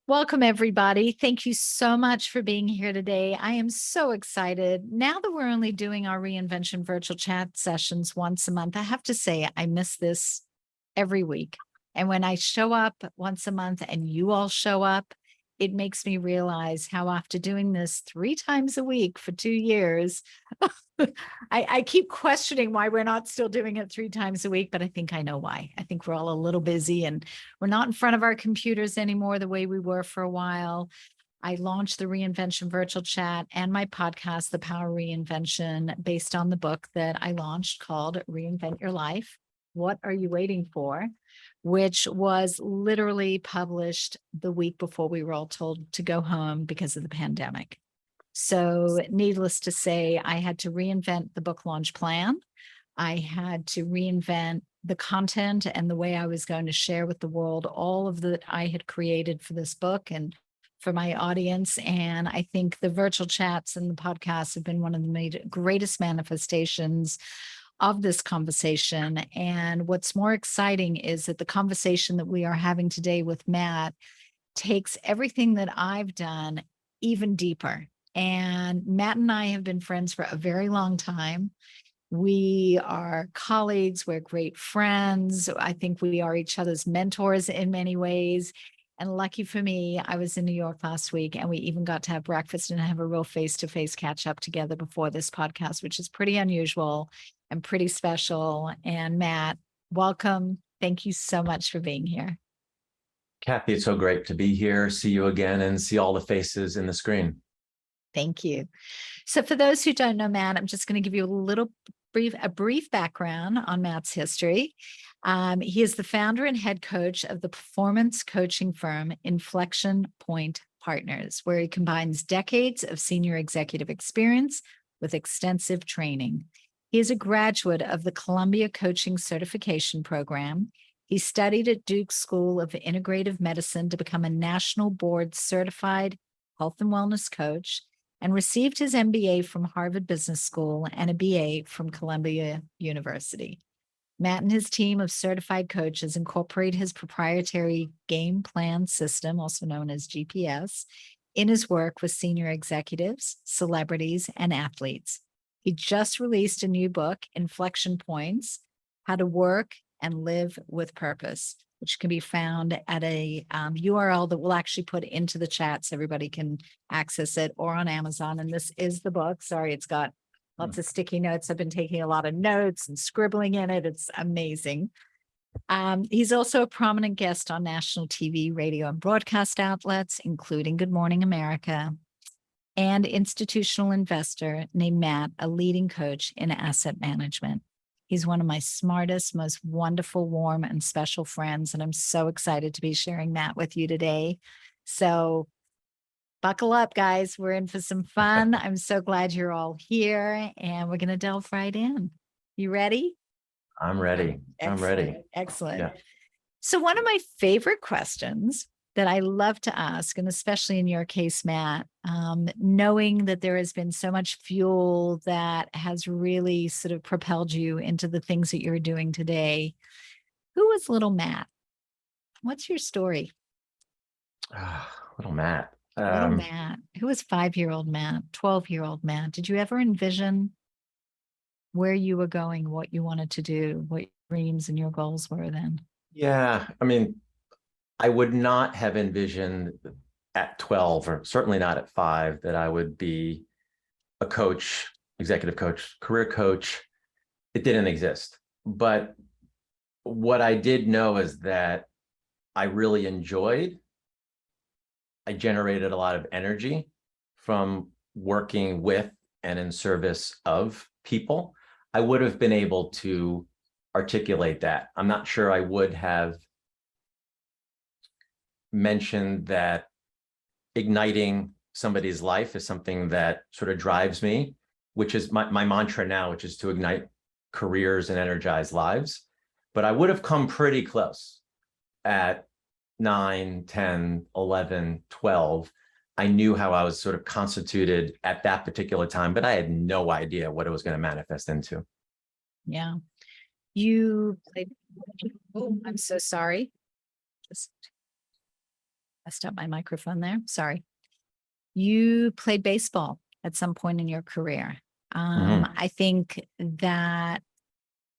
Welcome, everybody. Thank you so much for being here today. I am so excited. Now that we're only doing our Reinvention virtual chat sessions once a month, I have to say I miss this every week. And when I show up once a month and you all show up, it makes me realize how after doing this 3 times a week for 2 years, I keep questioning why we're not still doing it 3 times a week, but I think I know why. I think we're all a little busy and we're not in front of our computers anymore the way we were for a while. I launched the Reinvention virtual chat and my podcast, The Power of Reinvention, based on the book that I launched called Reinvent Your Life. What are you waiting for? Which was literally published the week before we were all told to go home because of the pandemic. So needless to say, I had to reinvent the book launch plan. I had to reinvent the content and the way I was going to share with the world all of that I had created for this book and for my audience. And I think the virtual chats and the podcasts have been one of the greatest manifestations of this conversation. And what's more exciting is that the conversation that we are having today with Matt takes everything that I've done even deeper. And Matt and I have been friends for a very long time. We are colleagues, we're great friends. I think we are each other's mentors in many ways. And lucky for me, I was in New York last week and we even got to have breakfast and have a real face-to-face catch up together before this podcast, which is pretty unusual and pretty special. And Matt, welcome. Thank you so much for being here. Kathy, it's so great to be here, see you again, and see all the faces in the screen. Thank you. So for those who don't know Matt, I'm just going to give you a brief background on Matt's history. He is the founder and head coach of the performance coaching firm Inflection Point Partners, where he combines decades of senior executive experience with extensive training. He is a graduate of the Columbia Coaching Certification Program. He studied at Duke School of Integrative Medicine to become a national board certified health and wellness coach and received his MBA from Harvard Business School and a BA from Columbia University. Matt and his team of certified coaches incorporate his proprietary game plan system, also known as GPS, in his work with senior executives, celebrities, and athletes. He just released a new book, Inflection Points, How to Work and Live with Purpose, which can be found at a URL that we'll actually put into the chat so everybody can access it, or on Amazon. And this is the book. Sorry, it's got lots of sticky notes. I've been taking a lot of notes and scribbling in it. It's amazing. He's also a prominent guest on national TV, radio, and broadcast outlets, including Good Morning America, and institutional investor named Matt, a leading coach in asset management. He's one of my smartest, most wonderful, warm, and special friends, and I'm so excited to be sharing Matt with you today. So buckle up, guys. We're in for some fun. I'm so glad you're all here, and we're going to delve right in. You ready? I'm ready. Excellent. I'm ready. Excellent. Yeah. So one of my favorite questions that I love to ask, and especially in your case, Matt, knowing that there has been so much fuel that has really sort of propelled you into the things that you're doing today. Who was little Matt? What's your story? Little Matt. Little Matt. Who was 5-year-old Matt, 12-year-old Matt? Did you ever envision where you were going, what you wanted to do, what your dreams and your goals were then? Yeah, I mean, I would not have envisioned at 12, or certainly not at 5, that I would be a coach, executive coach, career coach. It didn't exist. But what I did know is that I really I generated a lot of energy from working with and in service of people. I would have been able to articulate that. I'm not sure I would have mentioned that igniting somebody's life is something that sort of drives me, which is my mantra now, which is to ignite careers and energize lives. But I would have come pretty close at 9, 10, 11, 12. I knew how I was sort of constituted at that particular time, but I had no idea what it was going to manifest into. Yeah. You played, oh, I'm so sorry. messed up my microphone there. Sorry. You played baseball at some point in your career. Mhm. I think that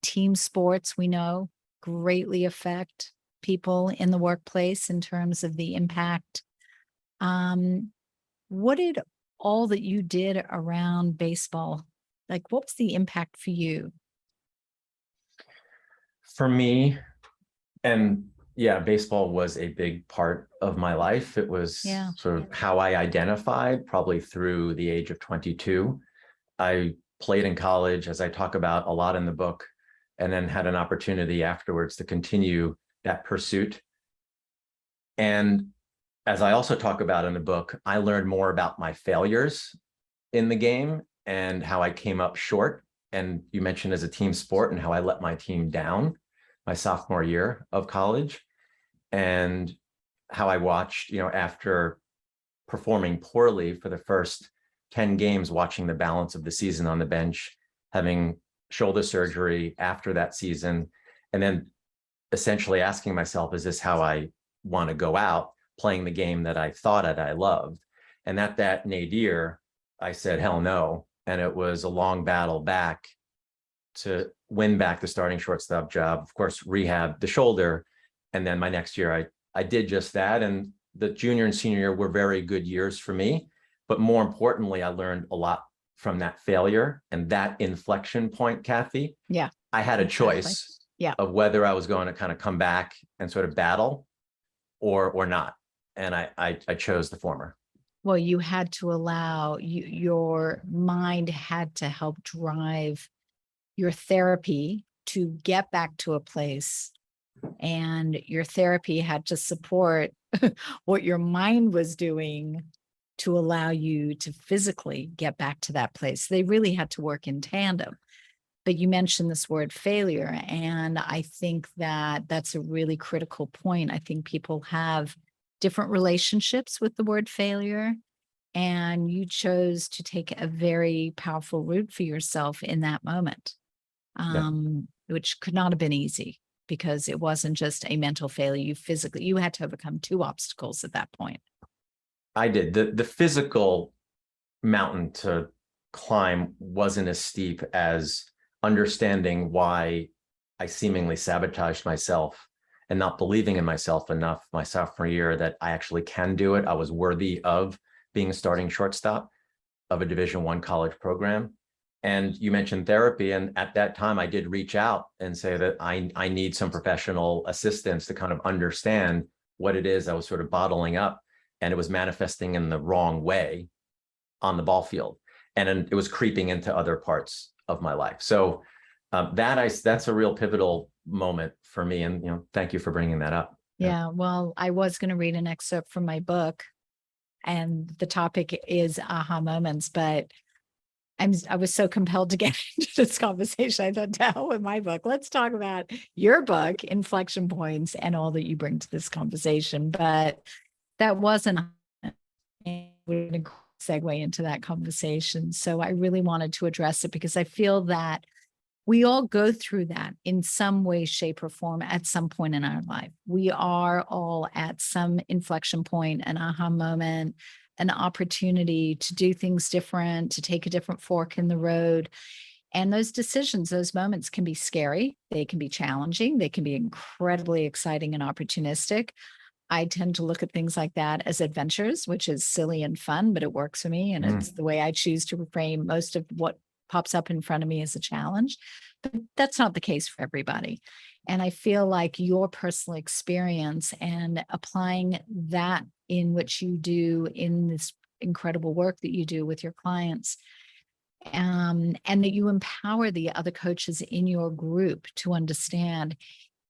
team sports, we know, greatly affect people in the workplace in terms of the impact. Um, what did all that you did around baseball, like what was the impact for you? For me, and yeah, baseball was a big part of my life. It was Yeah. sort of how I identified probably through the age of 22. I played in college, as I talk about a lot in the book, and then had an opportunity afterwards to continue that pursuit. And as I also talk about in the book, I learned more about my failures in the game and how I came up short. And you mentioned as a team sport and how I let my team down my sophomore year of college, and how I watched, after performing poorly for the first 10 games, watching the balance of the season on the bench, having shoulder surgery after that season, and then essentially asking myself, is this how I want to go out playing the game that I thought that I loved? And at that nadir, I said, hell no. And it was a long battle back to win back the starting shortstop job, of course, rehab the shoulder. And then my next year, I did just that. And the junior and senior year were very good years for me. But more importantly, I learned a lot from that failure and that inflection point, Kathy. Yeah. I had a Exactly. choice Yeah. of whether I was going to kind of come back and sort of battle or not. And I chose the former. Well, you had to allow your mind had to help drive your therapy to get back to a place, and your therapy had to support what your mind was doing to allow you to physically get back to that place. They really had to work in tandem. But you mentioned this word failure, and I think that that's a really critical point. I think people have different relationships with the word failure, and you chose to take a very powerful route for yourself in that moment, Yeah, which could not have been easy because it wasn't just a mental failure. You had to overcome two obstacles at that point. I did. The physical mountain to climb wasn't as steep as understanding why I seemingly sabotaged myself and not believing in myself enough my sophomore year that I actually can do it. I was worthy of being a starting shortstop of a Division I college program. And you mentioned therapy. And at that time, I did reach out and say that I need some professional assistance to kind of understand what it is I was sort of bottling up. And it was manifesting in the wrong way on the ball field. And it was creeping into other parts of my life. So that's a real pivotal moment for me. And, thank you for bringing that up. Yeah. Well, I was going to read an excerpt from my book, and the topic is aha moments, but I was so compelled to get into this conversation. I thought, to hell with my book. Let's talk about your book, Inflection Points, and all that you bring to this conversation. But that wasn't a segue into that conversation. So I really wanted to address it because I feel that we all go through that in some way, shape, or form at some point in our life. We are all at some inflection point, an aha moment, an opportunity to do things different, to take a different fork in the road. And those decisions, those moments can be scary. They can be challenging. They can be incredibly exciting and opportunistic. I tend to look at things like that as adventures, which is silly and fun, but it works for me. And it's the way I choose to reframe most of what pops up in front of me as a challenge. But that's not the case for everybody. And I feel like your personal experience and applying that in which you do in this incredible work that you do with your clients, and that you empower the other coaches in your group to understand,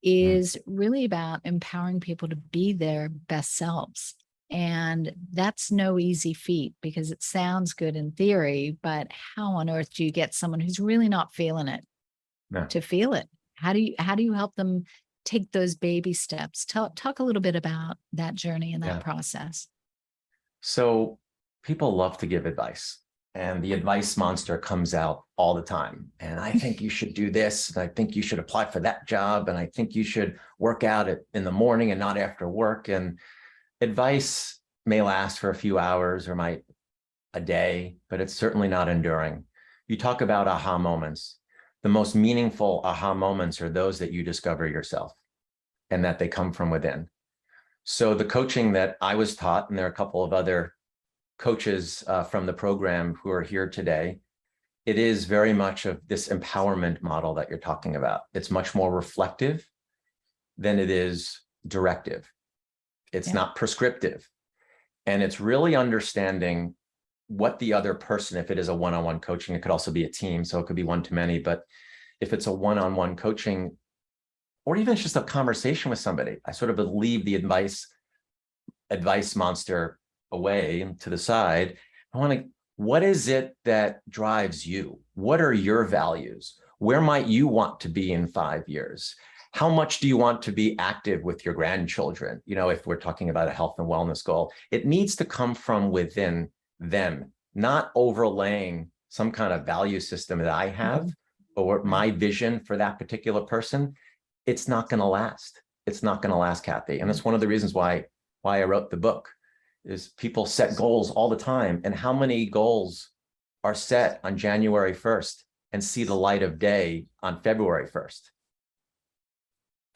is really about empowering people to be their best selves. And that's no easy feat because it sounds good in theory, but how on earth do you get someone who's really not feeling it Yeah. to feel it? How do you help them take those baby steps? Talk a little bit about that journey and that Yeah. process. So people love to give advice, and the advice monster comes out all the time. And I think you should do this. And I think you should apply for that job. And I think you should work out in the morning and not after work. And advice may last for a few hours or might a day, but it's certainly not enduring. You talk about aha moments. The most meaningful aha moments are those that you discover yourself and that they come from within. So the coaching that I was taught, and there are a couple of other coaches from the program who are here today, it is very much of this empowerment model that you're talking about. It's much more reflective than it is directive. It's not prescriptive. And it's really understanding what the other person, if it is a one-on-one coaching, it could also be a team, so it could be one-to-many, but if it's a one-on-one coaching, or even it's just a conversation with somebody, I sort of leave the advice monster away to the side. What is it that drives you? What are your values? Where might you want to be in 5 years? How much do you want to be active with your grandchildren? You know, if we're talking about a health and wellness goal, it needs to come from within them, not overlaying some kind of value system that I have or my vision for that particular person. It's not going to last. It's not going to last, Kathy. And that's one of the reasons why I wrote the book, is people set goals all the time. And how many goals are set on January 1st and see the light of day on February 1st?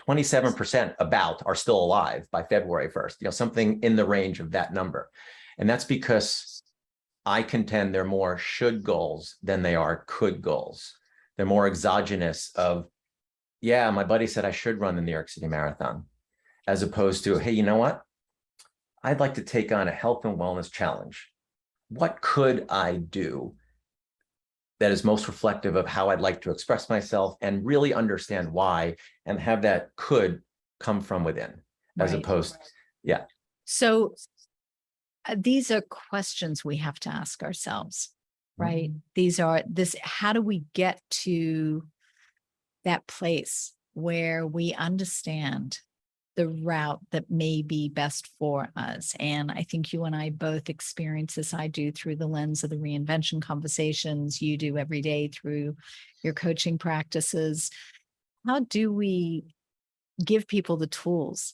27% about are still alive by February 1st, you know, something in the range of that number. And that's because I contend they're more should goals than they are could goals. They're more exogenous of, yeah, my buddy said I should run the New York City Marathon, as opposed to, hey, you know what? I'd like to take on a health and wellness challenge. What could I do that is most reflective of how I'd like to express myself and really understand why, and have that could come from within, as opposed, yeah. So these are questions we have to ask ourselves, right? How do we get to that place where we understand the route that may be best for us? And I think you and I both experience this. I do through the lens of the reinvention conversations. You do every day through your coaching practices. How do we give people the tools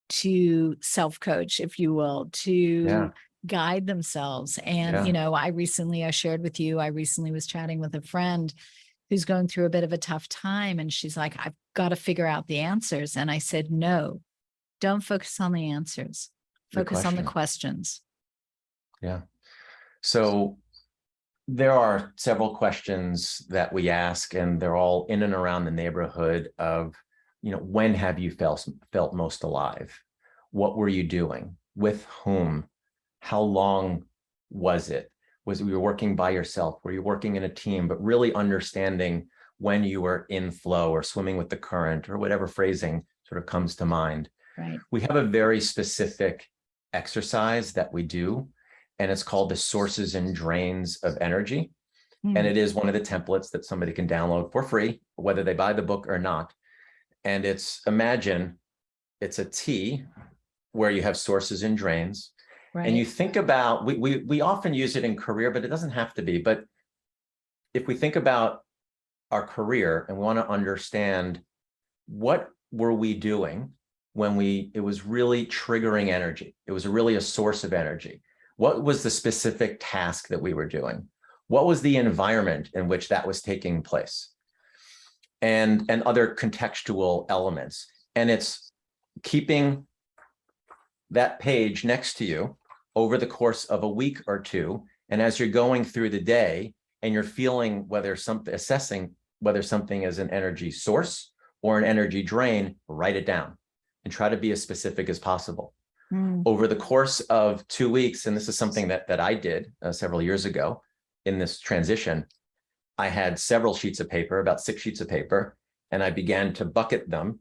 to self-coach, if you will, to guide themselves? And, you know, I shared with you, I recently was chatting with a friend who's going through a bit of a tough time. And she's like, I've got to figure out the answers. And I said, no, don't focus on the answers. Focus on the questions. Yeah. So there are several questions that we ask, and they're all in and around the neighborhood of, you know, when have you felt most alive? What were you doing? With whom? How long was it? Was you were working by yourself? Were you working in a team? But really understanding when you were in flow or swimming with the current, or whatever phrasing sort of comes to mind. Right. We have a very specific exercise that we do, and it's called the sources and drains of energy. And it is one of the templates that somebody can download for free, whether they buy the book or not. And imagine it's a T where you have sources and drains. Right. And you think about, we often use it in career, but it doesn't have to be. But if we think about our career and we want to understand what were we doing when it was really triggering energy, it was really a source of energy. What was the specific task that we were doing? What was the environment in which that was taking place? And other contextual elements. And it's keeping that page next to you over the course of a week or two. And as you're going through the day and you're feeling assessing whether something is an energy source or an energy drain, write it down and try to be as specific as possible. Over the course of 2 weeks, and this is something that I did several years ago in this transition, I had several sheets of paper, about 6 sheets of paper, and I began to bucket them.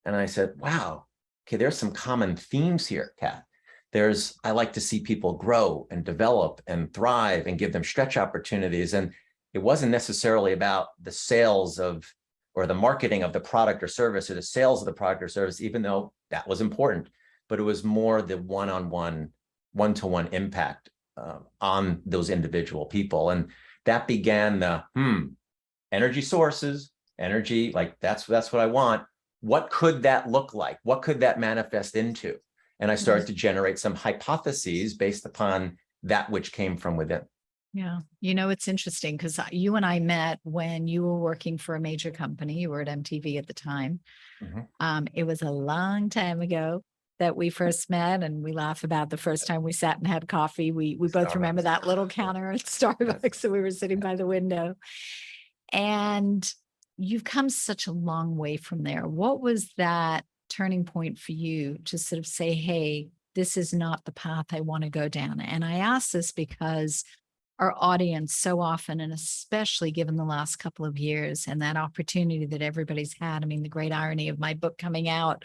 And I said, wow, okay, there's some common themes here, Kat. I like to see people grow and develop and thrive and give them stretch opportunities. And it wasn't necessarily about the sales or the marketing of the product or service, or the sales of the product or service, even though that was important, but it was more the one-to-one impact on those individual people. And that began the energy sources, energy, like that's what I want. What could that look like? What could that manifest into? And I started to generate some hypotheses based upon that which came from within. Yeah. You know, it's interesting because you and I met when you were working for a major company. You were at MTV at the time. It was a long time ago that we first met, and we laugh about the first time we sat and had coffee. We both remember that little counter at Starbucks. So we were sitting by the window. And you've come such a long way from there. What was that turning point for you to sort of say, hey, this is not the path I want to go down? And I ask this because our audience so often, and especially given the last couple of years and that opportunity that everybody's had. I mean, the great irony of my book coming out,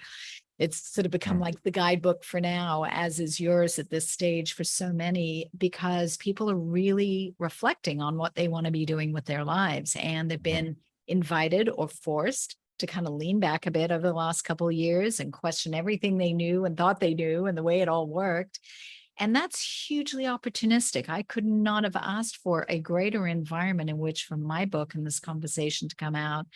it's sort of become like the guidebook for now, as is yours at this stage for so many, because people are really reflecting on what they want to be doing with their lives. And they've been invited or forced to kind of lean back a bit over the last couple of years and question everything they knew and thought they knew and the way it all worked. And that's hugely opportunistic. I could not have asked for a greater environment in which for my book and this conversation to come out.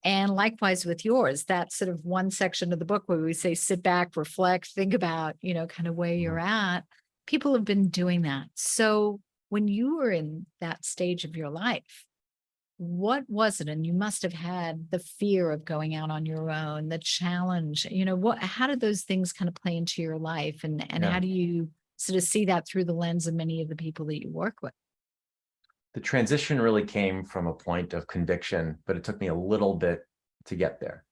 And likewise with yours, that sort of one section of the book where we say, sit back, reflect, think about, you know, kind of where you're at. People have been doing that. So when you were in that stage of your life, what was it? And you must have had the fear of going out on your own, the challenge, you know, how did those things kind of play into your life? And how do you sort of see that through the lens of many of the people that you work with? The transition really came from a point of conviction, but it took me a little bit to get there.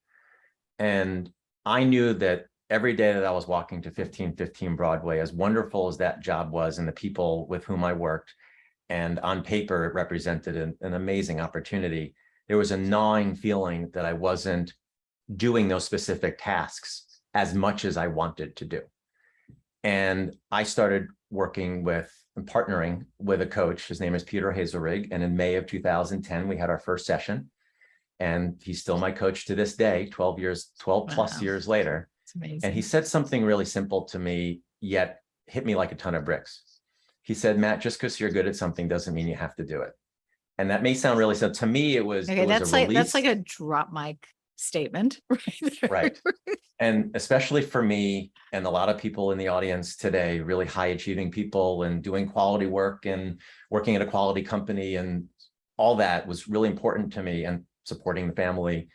And I knew that every day that I was walking to 1515 Broadway, as wonderful as that job was and the people with whom I worked, and on paper, it represented an amazing opportunity, there was a gnawing feeling that I wasn't doing those specific tasks as much as I wanted to do. And I started working with and partnering with a coach. His name is Peter Hazelrig. And in May of 2010, we had our first session. And he's still my coach to this day, 12 plus years later. It's amazing. And he said something really simple to me, yet hit me like a ton of bricks. He said, Matt, just because you're good at something doesn't mean you have to do it. And that may sound really simple. To me, it was, okay, that's like a drop mic statement, right? Right. And especially for me and a lot of people in the audience today, really high achieving people and doing quality work and working at a quality company, and all that was really important to me, and supporting the family.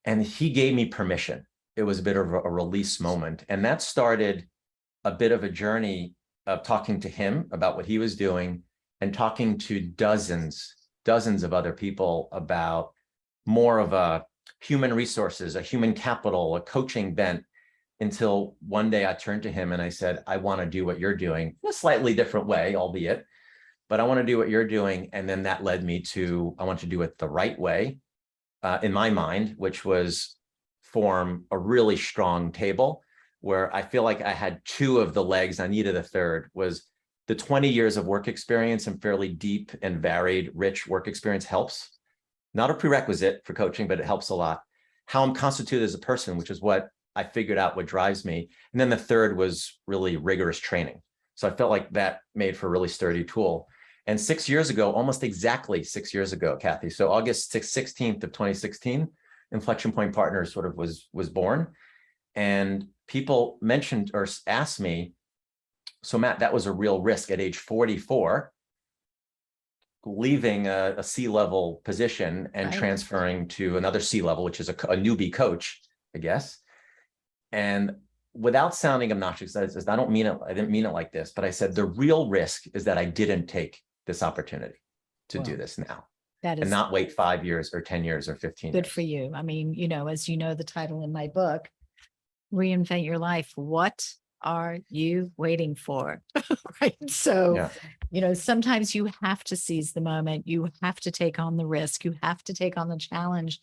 And he gave me permission. It was a bit of a release moment. And that started a bit of a journey of talking to him about what he was doing and talking to dozens of other people about more of a human resources, a human capital, a coaching bent, until one day I turned to him and I said, I want to do what you're doing in a slightly different way, albeit, but I want to do what you're doing. And then that led me to, I want to do it the right way, in my mind, which was form a really strong table where I feel like I had two of the legs. I needed a third. Was the 20 years of work experience and fairly deep and varied, rich work experience helps. Not a prerequisite for coaching, but it helps a lot. How I'm constituted as a person, which is what I figured out what drives me. And then the third was really rigorous training. So I felt like that made for a really sturdy tool. And 6 years ago, almost exactly 6 years ago, Kathy, so August 16th of 2016, Inflection Point Partners sort of was born. And people mentioned or asked me, so Matt, that was a real risk at age 44, leaving a C-level position and transferring to another C-level, which is a newbie coach, I guess. And without sounding obnoxious, I didn't mean it like this, but I said, the real risk is that I didn't take this opportunity to do this now. That is, and not wait 5 years or 10 years or 15 years. Good for you. I mean, you know, as you know, the title in my book, Reinvent Your Life. What are you waiting for? Right. So, you know, sometimes you have to seize the moment. You have to take on the risk. You have to take on the challenge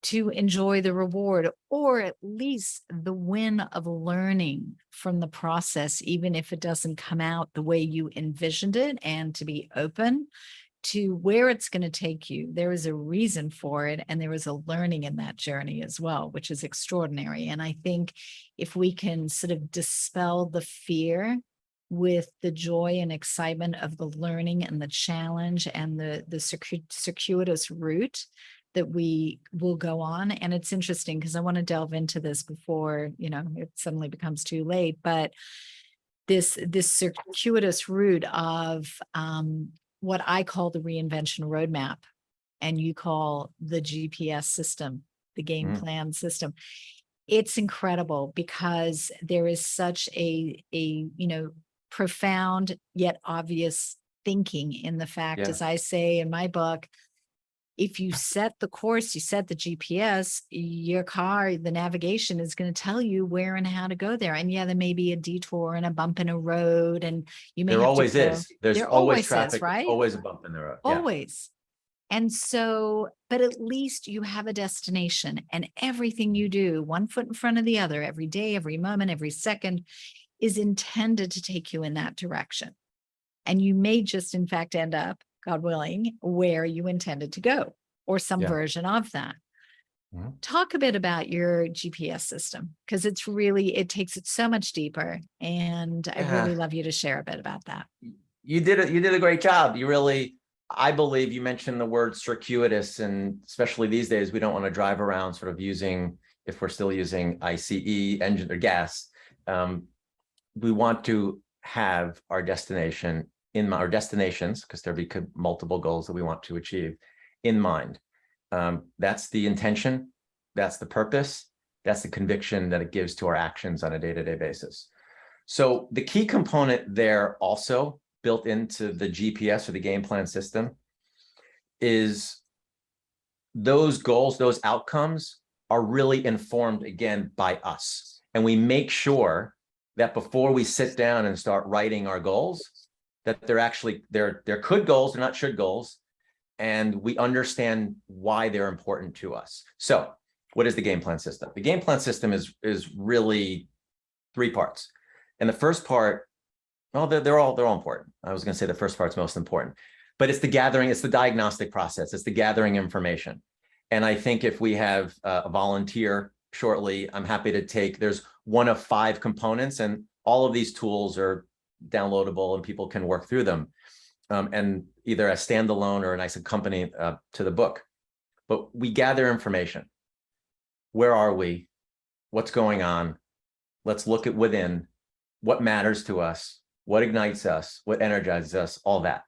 to enjoy the reward, or at least the win of learning from the process, even if it doesn't come out the way you envisioned it, and to be open to where it's going to take you. There is a reason for it, and there is a learning in that journey as well, which is extraordinary. And I think if we can sort of dispel the fear with the joy and excitement of the learning and the challenge and the circuitous route that we will go on. And it's interesting because I want to delve into this before, it suddenly becomes too late. But this circuitous route of what I call the reinvention roadmap, and you call the GPS system, the game plan system. It's incredible because there is such a profound yet obvious thinking in the fact, as I say in my book, if you set the course, you set the GPS, your car, the navigation is going to tell you where and how to go there. And yeah, there may be a detour and a bump in a road, and you may There have always to go. is. There's There always is, traffic, right? always a bump in the road. Yeah. Always. And so, but at least you have a destination, and everything you do, one foot in front of the other, every day, every moment, every second, is intended to take you in that direction. And you may just, in fact, end up, God willing, where you intended to go, or some version of that. Talk a bit about your GPS system, because it takes it so much deeper. And I'd really love you to share a bit about that. You did a great job. I believe you mentioned the word circuitous, and especially these days, we don't want to drive around sort of if we're still using ICE engine or gas, we want to have our destinations, because there be multiple goals that we want to achieve, in mind. That's the intention, that's the purpose, that's the conviction that it gives to our actions on a day-to-day basis. So the key component there, also built into the GPS or the game plan system, is those goals, those outcomes are really informed, again, by us. And we make sure that before we sit down and start writing our goals, that they're could goals, they're not should goals, and we understand why they're important to us. So what is the game plan system? The game plan system is really 3 parts. And the first part, well, they're all important. I was going to say the first part's most important, but it's the gathering, it's the diagnostic process, it's the gathering information. And I think if we have a volunteer shortly, I'm happy to there's one of 5 components, and all of these tools are downloadable and people can work through them, and either as standalone or a nice accompaniment to the book. But we gather information. Where are we? What's going on? Let's look at within. What matters to us? What ignites us? What energizes us? All that.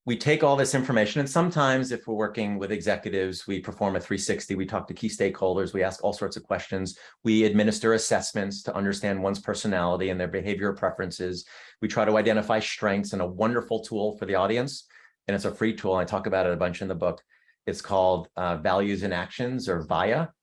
We take all this information, and sometimes if we're working with executives, we perform a 360, we talk to key stakeholders, we ask all sorts of questions, we administer assessments to understand one's personality and their behavioral preferences. We try to identify strengths, and a wonderful tool for the audience, and it's a free tool, I talk about it a bunch in the book. It's called Values and Actions, or VIA,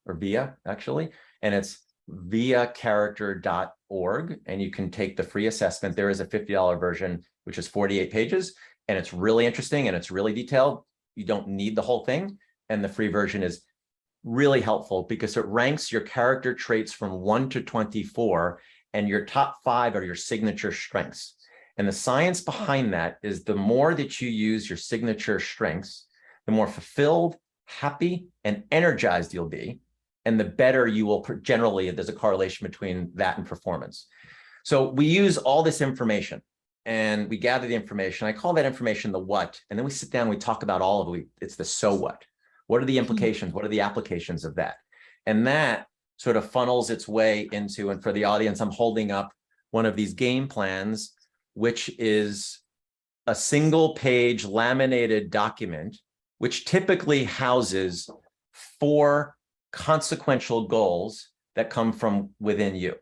actually, and it's viacharacter.org, and you can take the free assessment. There is a $50 version, which is 48 pages, and it's really interesting and it's really detailed. You don't need the whole thing. And the free version is really helpful because it ranks your character traits from 1 to 24, and your top 5 are your signature strengths. And the science behind that is the more that you use your signature strengths, the more fulfilled, happy, and energized you'll be. And the better you will generally, there's a correlation between that and performance. So we use all this information and we gather the information. I call that information the what, and then we sit down and we talk about all of it. It's the so what. What are the implications? What are the applications of that? And that sort of funnels its way into, and for the audience, I'm holding up one of these game plans, which is a single page laminated document, which typically houses 4 consequential goals that come from within you.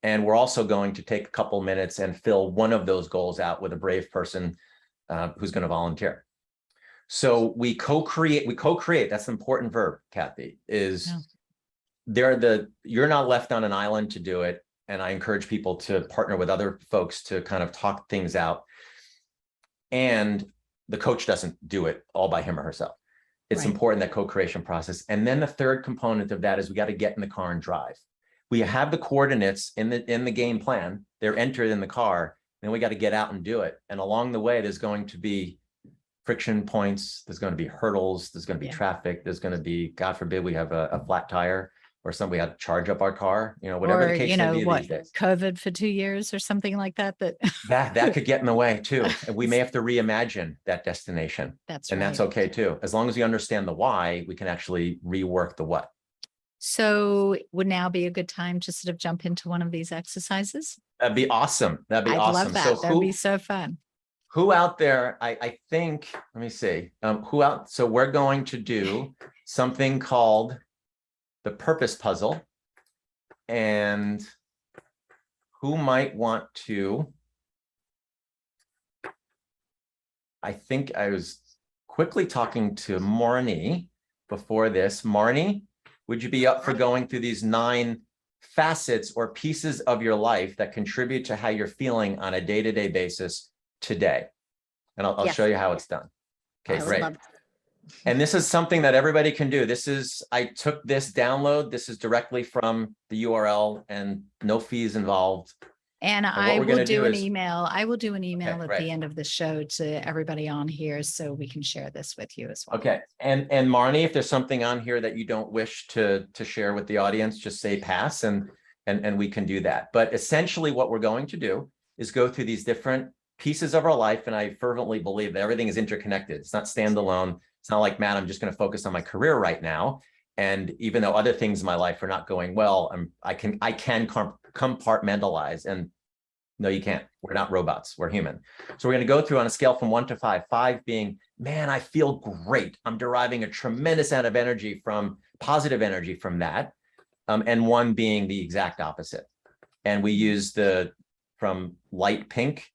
And we're also going to take a couple minutes and fill one of those goals out with a brave person who's going to volunteer. So we co-create. That's an important verb, Kathy, is you're not left on an island to do it. And I encourage people to partner with other folks to kind of talk things out. And the coach doesn't do it all by him or herself. It's important, that co-creation process. And then the third component of that is we got to get in the car and drive. We have the coordinates in the game plan. They're entered in the car, and we got to get out and do it. And along the way, there's going to be friction points. There's going to be hurdles. There's going to be traffic. There's going to be, God forbid, we have a flat tire or somebody had to charge up our car, whatever the Or, case may be what, these days. COVID for 2 years or something like that. That could get in the way too. And we may have to reimagine that destination. That's And right. that's okay too. As long as we understand the why, we can actually rework the what. So would now be a good time to sort of jump into one of these exercises? That'd be awesome. That'd be I'd awesome. love that. So That'd be so fun. who out there, I think, let me see, so we're going to do something called the purpose puzzle. And who might want to, I think I was quickly talking to Marnie before this. Marnie, would you be up for going through these 9 facets or pieces of your life that contribute to how you're feeling on a day-to-day basis today? And I'll Yes. show you how it's done. Okay, I would great. love to. And this is something that everybody can do. I took this download. This is directly from the URL and no fees involved. And what I we're will gonna do do an is- email. I will do an email Okay, at right. the end of the show to everybody on here so we can share this with you as well. Okay, and Marnie, if there's something on here that you don't wish to share with the audience, just say pass and we can do that. But essentially what we're going to do is go through these different pieces of our life. And I fervently believe that everything is interconnected. It's not standalone. It's not like, Matt, I'm just going to focus on my career right now. And even though other things in my life are not going well, I can compartmentalize. And no, you can't. We're not robots. We're human. So we're going to go through on a scale from 1 to 5, 5 being, man, I feel great. I'm deriving a tremendous amount of energy positive energy from that. And 1 being the exact opposite. And we use from light pink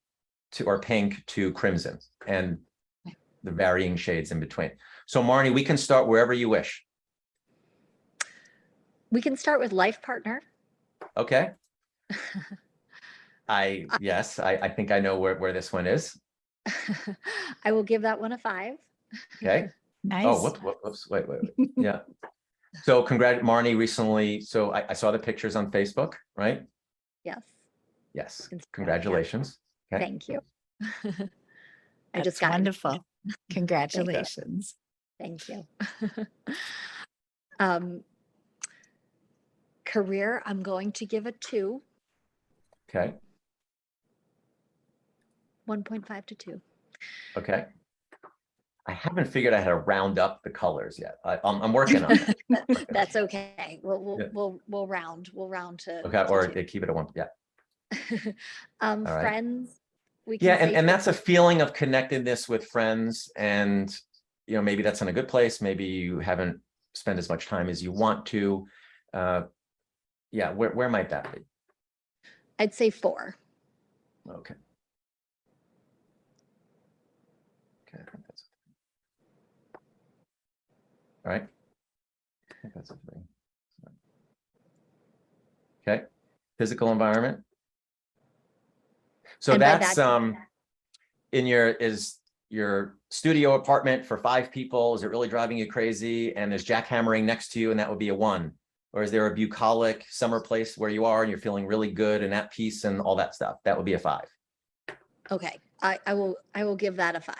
to crimson and the varying shades in between. So Marnie, we can start wherever you wish. We can start with life partner. Okay. Yes, I think I know where this one is. I will give that one a 5. Okay. Nice. Oh, whoops. Wait. Yeah. So Marnie recently, so I saw the pictures on Facebook, right? Yes. Yes. Instagram, yeah. Congratulations. Okay. Thank you. I That's just got it. wonderful. Congratulations. Thank you. Career, I'm going to give a 2. Okay. 1.5 to 2. Okay. I haven't figured out how to round up the colors yet. I'm working on it. That's okay. Yeah. We'll round to. Okay, to or 2. they keep it at 1. Yeah. right. Friends. We can Yeah, say and that's a feeling of connectedness with friends, and maybe that's in a good place. Maybe you haven't spent as much time as you want to. Yeah, where might that be? I'd say 4. Okay. Okay, I think that's all right. I think that's a 3. Okay, physical environment. So And by that's that- is your studio apartment for 5 people. Is it really driving you crazy? And there's jackhammering next to you, and that would be a 1. Or is there a bucolic summer place where you are and you're feeling really good and at peace and all that stuff? That would be a 5. Okay. I will give that a 5.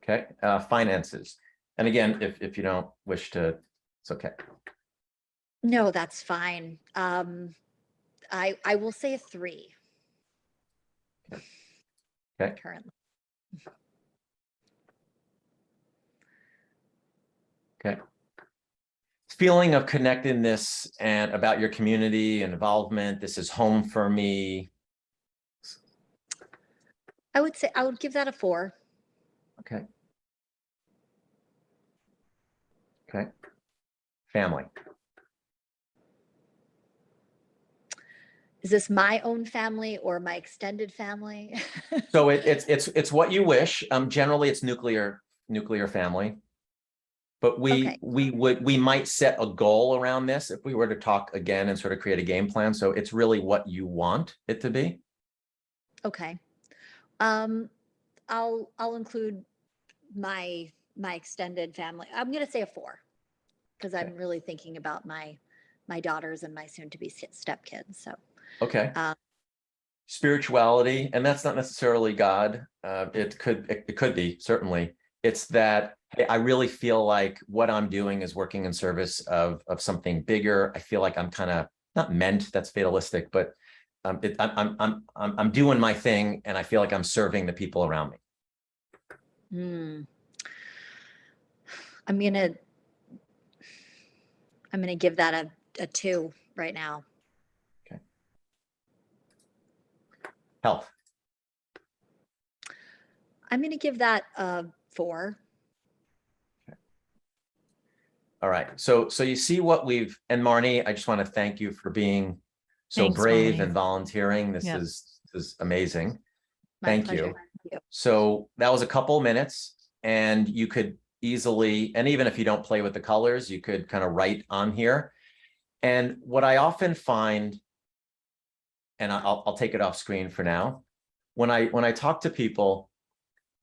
Okay. Finances. And again, if you don't wish to, it's okay. No, that's fine. I will say a 3. Okay. Currently. Okay. Feeling of connectedness and about your community and involvement. This is home for me. I would give that a 4. Okay. Okay. Family. Is this my own family or my extended family? So it's what you wish. Generally it's nuclear family. But Okay. we might set a goal around this if we were to talk again and sort of create a game plan. So it's really what you want it to be. Okay. I'll include my extended family. I'm going to say a 4 because Okay. I'm really thinking about my daughters and my soon-to-be stepkids. So Okay. Spirituality, and that's not necessarily God. It could be certainly. It's that, hey, I really feel like what I'm doing is working in service of something bigger. I feel like I'm kind of not meant, that's fatalistic, but I'm doing my thing, and I feel like I'm serving the people around me. I'm gonna give that a 2 right now. Okay. Health. I'm gonna give that a 4. All right. So you see what we've, and Marnie, I just want to thank you for being so Thanks, brave Marnie. and volunteering. This Yeah. is amazing. My Thank pleasure. you. Thank you. So that was a couple minutes, and you could easily, and even if you don't play with the colors, you could kind of write on here. And what I often find, and I'll take it off screen for now, when I talk to people,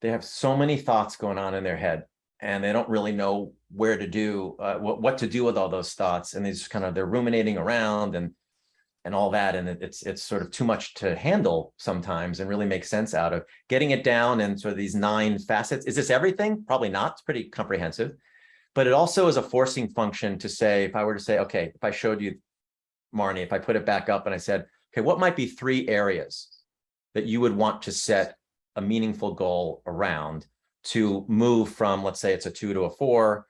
they have so many thoughts going on in their head, and they don't really know where to do what to do with all those thoughts, and they're ruminating around and all that, and it's sort of too much to handle sometimes, and really make sense out of getting it down in sort of these 9 facets. Is this everything? Probably not. It's pretty comprehensive, but it also is a forcing function to say, if I were to say, okay, if I showed you, Marnie, if I put it back up and I said, okay, what might be 3 areas that you would want to set a meaningful goal around to move from, let's say it's a 2 to a 4,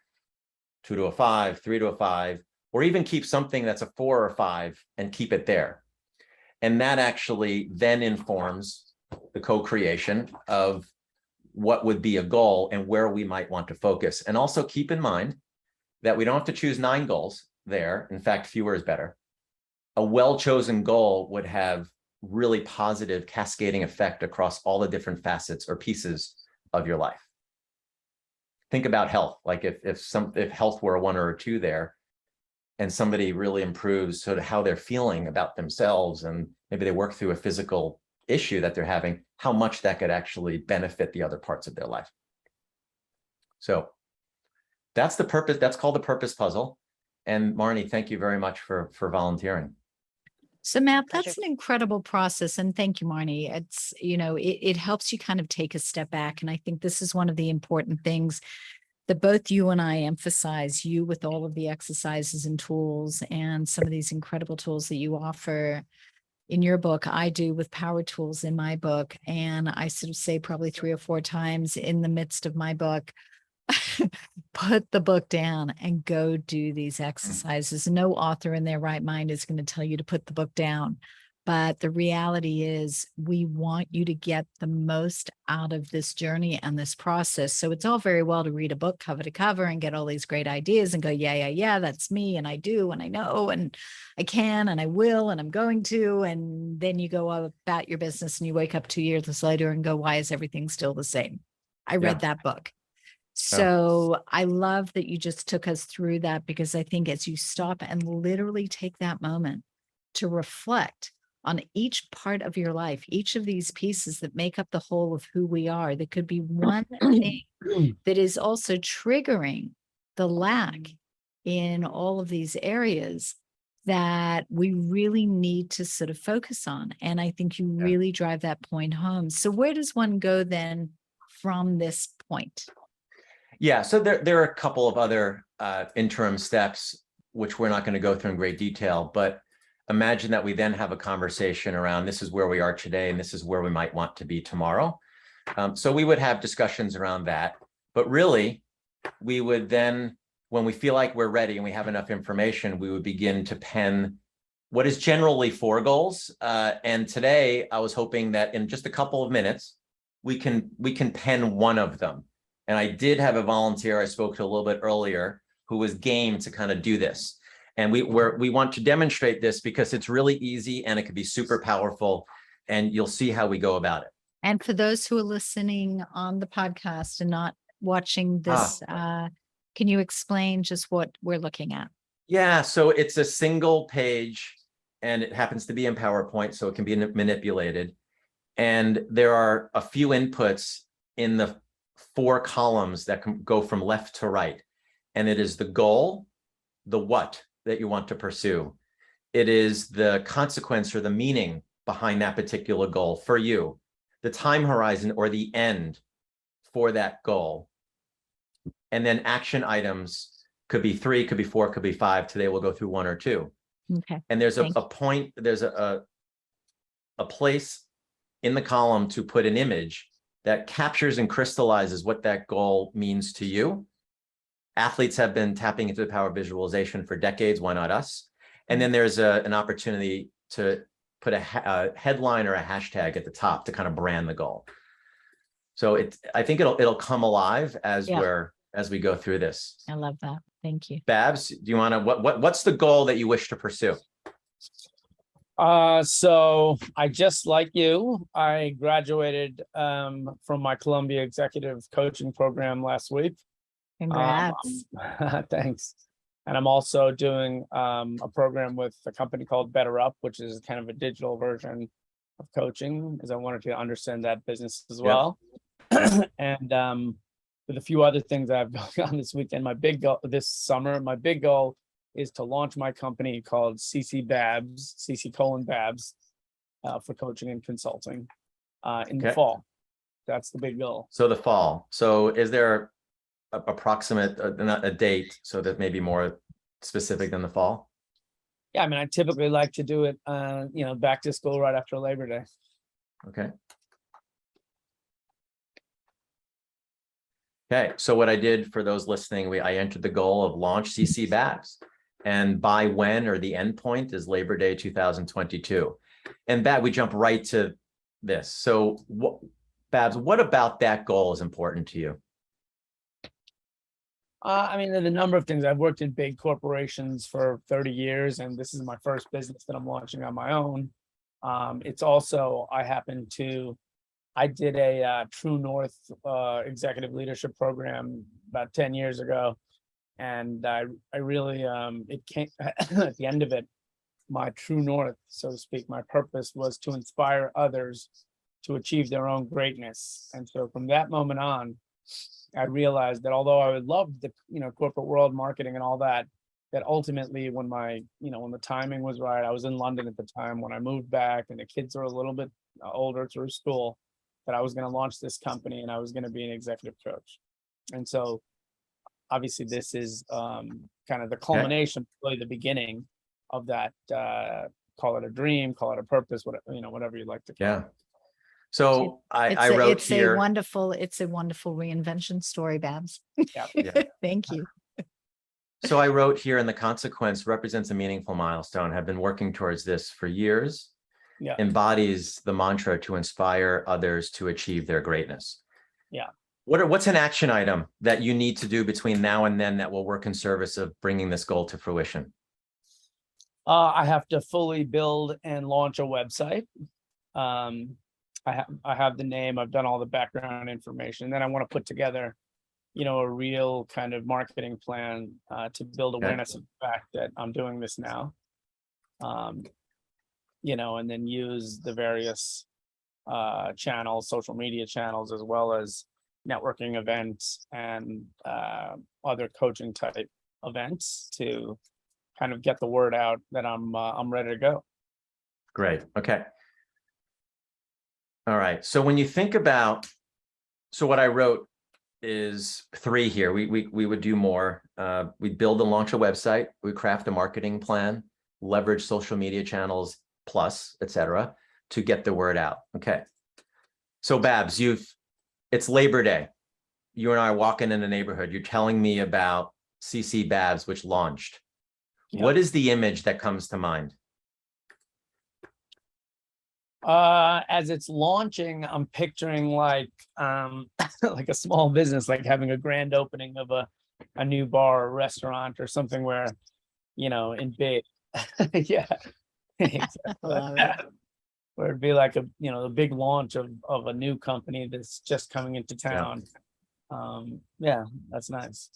2 to a 5, 3 to a 5, or even keep something that's a 4 or 5 and keep it there. And that actually then informs the co-creation of what would be a goal and where we might want to focus. And also keep in mind that we don't have to choose 9 goals there. In fact, fewer is better. A well-chosen goal would have really positive cascading effect across all the different facets or pieces of your life. Think about health. Like if health were a 1 or a 2 there, and somebody really improves sort of how they're feeling about themselves, and maybe they work through a physical issue that they're having, how much that could actually benefit the other parts of their life. So that's the purpose. That's called the purpose puzzle. And Marnie, thank you very much for volunteering. So Matt, Pleasure. that's an incredible process. And thank you, Marnie. It's, it helps you kind of take a step back. And I think this is one of the important things that both you and I emphasize, you with all of the exercises and tools and some of these incredible tools that you offer in your book. I do with power tools in my book. And I sort of say probably 3 or 4 times in the midst of my book, put the book down and go do these exercises. No author in their right mind is going to tell you to put the book down. But the reality is we want you to get the most out of this journey and this process. So it's all very well to read a book cover to cover and get all these great ideas and go, yeah, that's me. And I do, and I know, and I can, and I will, and I'm going to. And then you go about your business and you wake up 2 years later and go, why is everything still the same? I read that book. So I love that you just took us through that, because I think as you stop and literally take that moment to reflect on each part of your life, each of these pieces that make up the whole of who we are, there could be one thing that is also triggering the lack in all of these areas that we really need to sort of focus on. And I think you really drive that point home. So where does one go then from this point? Yeah, so there are a couple of other interim steps, which we're not going to go through in great detail, but imagine that we then have a conversation around this is where we are today and this is where we might want to be tomorrow. So we would have discussions around that, but really we would then, when we feel like we're ready and we have enough information, we would begin to pen what is generally 4 goals. And today I was hoping that in just a couple of minutes, we can pen one of them. And I did have a volunteer I spoke to a little bit earlier who was game to kind of do this. And we want to demonstrate this because it's really easy and it could be super powerful, and you'll see how we go about it. And for those who are listening on the podcast and not watching this, can you explain just what we're looking at? Yeah, so it's a single page and it happens to be in PowerPoint, so it can be manipulated. And there are a few inputs in the 4 columns that can go from left to right. And it is the goal, the what that you want to pursue. It is the consequence or the meaning behind that particular goal for you, the time horizon or the end for that goal, And then action items could be 3, could be 4, could be 5. Today we'll go through 1 or 2. Okay. And there's a Thank you. point, there's a place in the column to put an image that captures and crystallizes what that goal means to you. Athletes have been tapping into the power of visualization for decades. Why not us? And then there's an opportunity to put a headline or a hashtag at the top to kind of brand the goal. So I think it'll come alive as we go through this. I love that. Thank you. Babs, do you want to, what's the goal that you wish to pursue? So I just like you, I graduated from my Columbia Executive Coaching Program last week. Congrats. Thanks. And I'm also doing a program with a company called Better Up, which is kind of a digital version of coaching, because I wanted to understand that business as well. And with a few other things I've going on this weekend, my big goal this summer, my big goal is to launch my company called CC Babs for coaching and consulting in the fall. That's the big goal. So the fall. So is there approximate a date so that maybe more specific than the fall? Yeah, I mean, I typically like to do it, back to school right after Labor Day. Okay. Okay, so what I did for those listening, I entered the goal of launch CC Babs, and by when, or the end point, is Labor Day 2022. And Babs, we jump right to this. So Babs, what about that goal is important to you? I mean, there's a number of things. I've worked in big corporations for 30 years, and this is my first business that I'm launching on my own. It's also, I did a True North executive leadership program about 10 years ago. And I really, it came at the end of it, my true north, so to speak, my purpose was to inspire others to achieve their own greatness. And so from that moment on, I realized that although I would love the, corporate world, marketing and all that, that ultimately when when the timing was right, I was in London at the time when I moved back and the kids were a little bit older through school, that I was going to launch this company and I was going to be an executive coach. And so obviously this is kind of the culmination, really the beginning of that, call it a dream, call it a purpose, whatever you'd like to call it. So I wrote here. It's a wonderful reinvention story, Babs. Yeah. Thank you. So I wrote here, and the consequence represents a meaningful milestone. Have been working towards this for years. Yeah. Embodies the mantra to inspire others to achieve their greatness. Yeah. What's an action item that you need to do between now and then that will work in service of bringing this goal to fruition? I have to fully build and launch a website. I have the name, I've done all the background information, and then I want to put together, a real kind of marketing plan to build awareness of the fact that I'm doing this now. And then use the various channels, social media channels, as well as networking events and other coaching type events to kind of get the word out that I'm ready to go. Great. Okay. All right. So when you think about, so what I wrote is 3 here. We would do more. We'd build and launch a website. We craft a marketing plan, leverage social media channels, plus, etc., to get the word out. Okay. So Babs, it's Labor Day. You and I are walking in the neighborhood. You're telling me about CC Babs, which launched. Yep. What is the image that comes to mind? As it's launching, I'm picturing like like a small business, like having a grand opening of a new bar or restaurant or something where, in big, yeah, exactly. Where it'd be like the big launch of a new company that's just coming into town. Yeah, that's nice.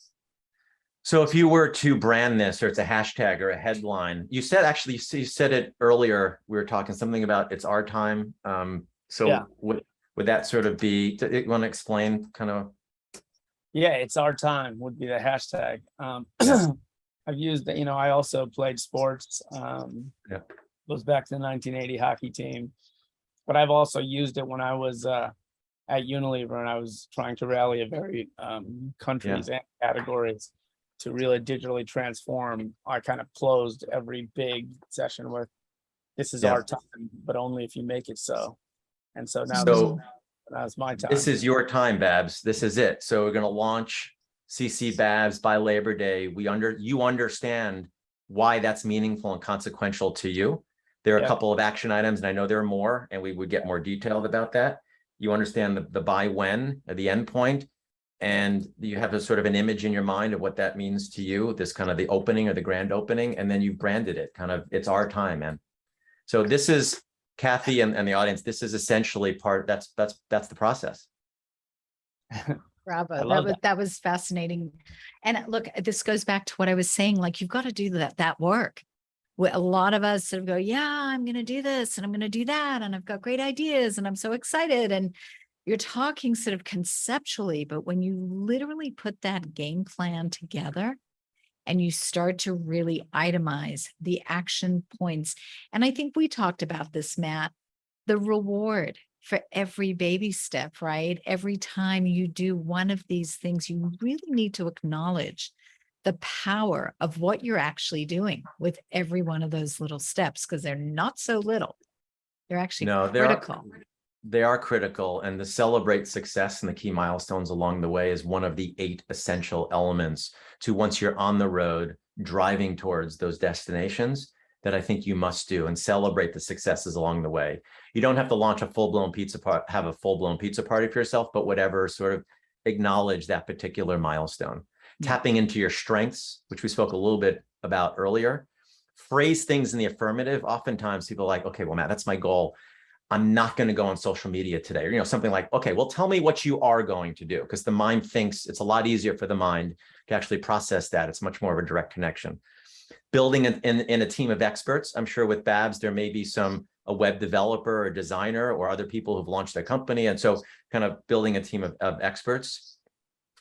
So if you were to brand this, or it's a hashtag or a headline, you said it earlier, we were talking something about it's our time. Would that sort of be, you want to explain kind of? Yeah, it's our time would be the hashtag. I've used it, I also played sports. Goes back to the 1980 hockey team, but I've also used it when I was at Unilever, and I was trying to rally a very countries and categories to really digitally transform. I kind of closed every big session with, "This is our time, but only if you make it so." And so now that's my time. This is your time, Babs. This is it. So we're going to launch CC Babs by Labor Day. You understand why that's meaningful and consequential to you. There are a couple of action items, and I know there are more, and we would get more detailed about that. You understand the by when, the end point, and you have a sort of an image in your mind of what that means to you, this kind of the opening or the grand opening, and then you branded it kind of, it's our time, man. So this is Kathy and the audience. This is essentially that's the process. Bravo. That was fascinating. And look, this goes back to what I was saying, like, you've got to do that work. A lot of us sort of go, yeah, I'm going to do this and I'm going to do that. And I've got great ideas and I'm so excited. And you're talking sort of conceptually, but when you literally put that game plan together and you start to really itemize the action points. And I think we talked about this, Matt, the reward for every baby step, right? Every time you do one of these things, you really need to acknowledge the power of what you're actually doing with every one of those little steps, because they're not so little. They're actually critical. They are critical, and to celebrate success and the key milestones along the way is one of the 8 essential elements to, once you're on the road driving towards those destinations, that I think you must do, and celebrate the successes along the way. You don't have to launch a full-blown pizza party, have a full-blown pizza party for yourself, but whatever, sort of acknowledge that particular milestone. Tapping into your strengths, which we spoke a little bit about earlier. Phrase things in the affirmative. Oftentimes people are like, okay, well, Matt, that's my goal. I'm not going to go on social media today. Or, something like, okay, well, tell me what you are going to do. Because the mind thinks it's a lot easier for the mind to actually process that. It's much more of a direct connection. Building in a team of experts. I'm sure with Babs, there may be a web developer or designer or other people who've launched their company. And so kind of building a team of experts.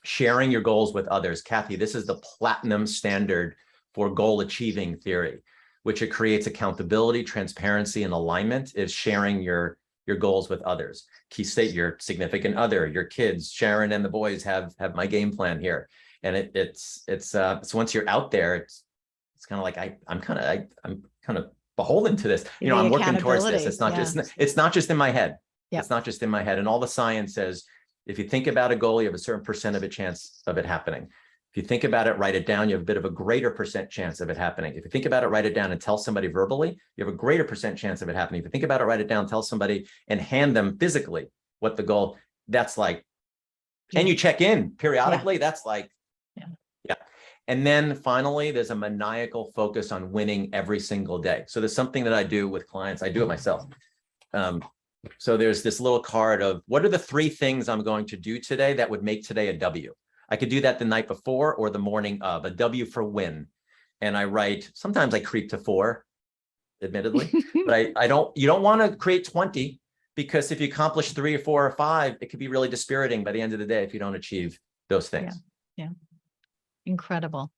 Sharing your goals with others. Kathy, this is the platinum standard for goal achieving theory, which it creates accountability, transparency, and alignment, is sharing your goals with others. Key state, your significant other, your kids. Sharon and the boys have my game plan here. And so once you're out there, it's kind of like I'm kind of beholden to this. I'm working towards this. It's not just in my head. It's not just in my head. And all the science says, if you think about a goal, you have a certain percent of a chance of it happening. If you think about it, write it down, you have a bit of a greater percent chance of it happening. If you think about it, write it down and tell somebody verbally, you have a greater percent chance of it happening. If you think about it, write it down, tell somebody and hand them physically what the goal, that's like, and you check in periodically, that's like, yeah. And then finally, there's a maniacal focus on winning every single day. So there's something that I do with clients, I do it myself. So there's this little card of what are the 3 things I'm going to do today that would make today a W. I could do that the night before or the morning of, a W for win. And I write, sometimes I creep to 4, admittedly, but you don't want to create 20, because if you accomplish 3 or 4 or 5, it could be really dispiriting by the end of the day if you don't achieve those things. Yeah. Incredible.